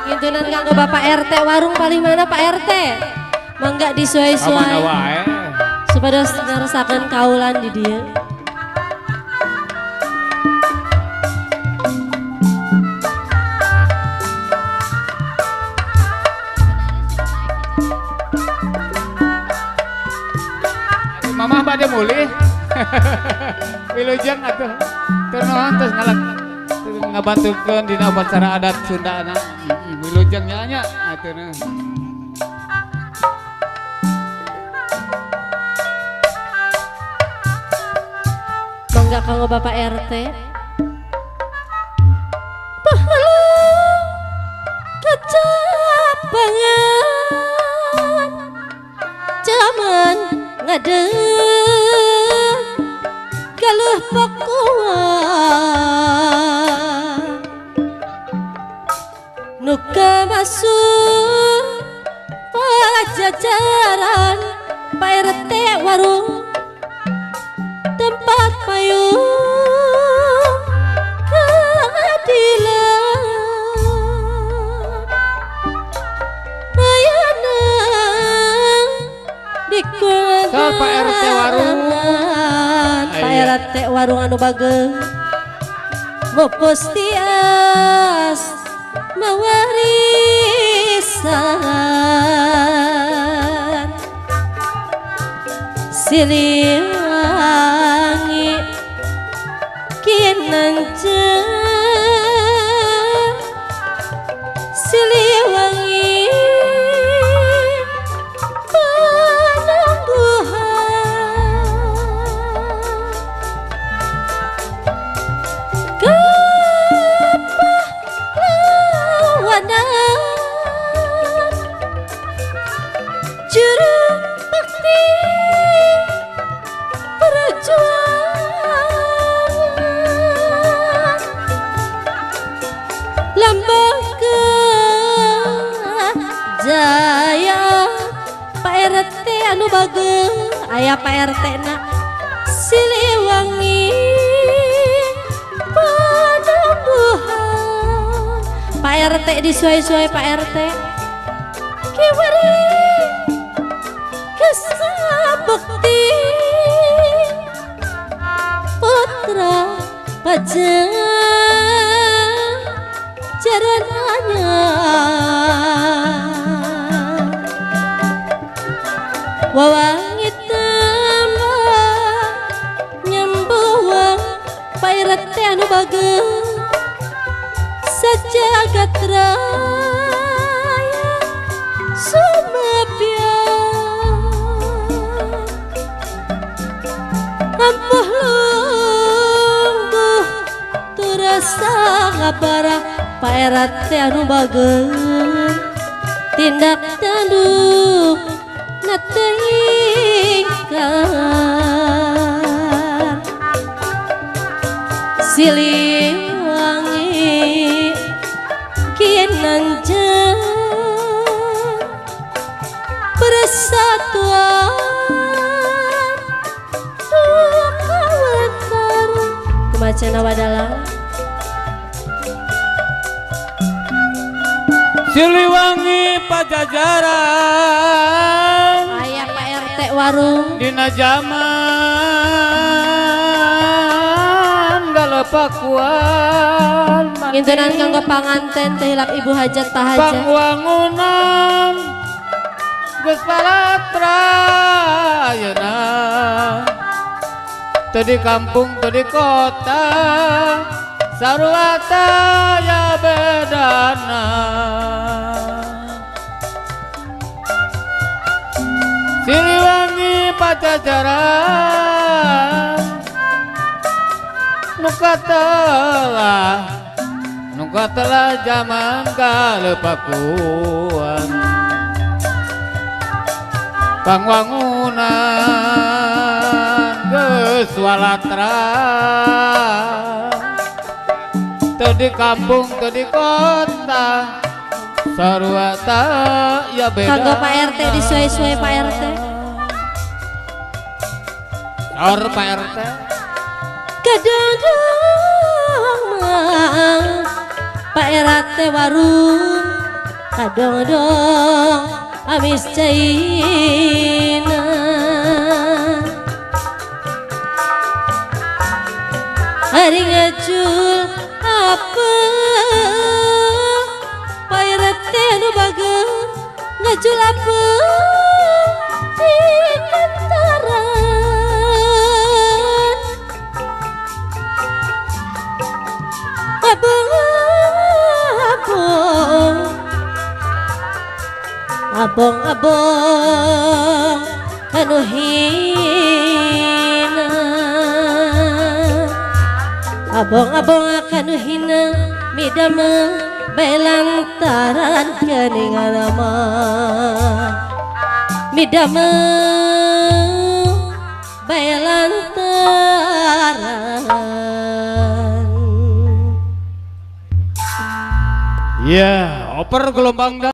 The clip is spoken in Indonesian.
Ngintunan kanggo Bapak RT warung paling mana Pak RT? Mangga disuai-suai. Supaya ngerasakan kaulan di dia. Mama bade mulih. Wilujeng atuh. Teu naon tos ngabantukeun dina upacara adat Sundana. Wilujeng nya atuh nah. Mangga kanggo Bapak RT. Pahala kacapangan zaman ngadeg galuh pakuan nuka masuk pajajaran Pak RT warung tempat payung keadilan ayana dikulan Sol Pak RT warung Pak RT warung anu bageng mupus tias mawarisan Siliwangi kinanjang Siliwangi juru bakti perjuangan lambang jaya Pak RT anu bageng aya Pak RT na Siliwangi panangguhan Pak RT disuai-suai Pak RT kiwari kesabukti putra pajang jarananya wawangit tambah nyembuang Pak RT anu bageng sajagat raya sumepya ampuh lungguh turasa ngabara Pak RT anu bageng tindak tanduk natengkan Siliwangi kinanjang persatuan Kumacana wadalang Siliwangi pajajaran aya Pak RT warung dina zaman galepakuan ngintunan kanggo panganten teh hilap ibu hajat tahajat pangwangunan geus palatra ayeuna teu di kampung teu di kota sarua taya bedana Siliwangi pajajaran nuka telah zaman galepakuan pangwangunan geus walatra teu di kampung teu di kota sarua ya beda kanggo Pak RT disuai-suai Pak RT Or Pak RT kadang warung kadong-dong amis caina hari ngacul apa pairete nu bageun ngacul apa di kantaran abong-abong anu hina abong-abong anu hina midama bae lantaran geuningan mah midama bae lantaran. Ya, oper gelombang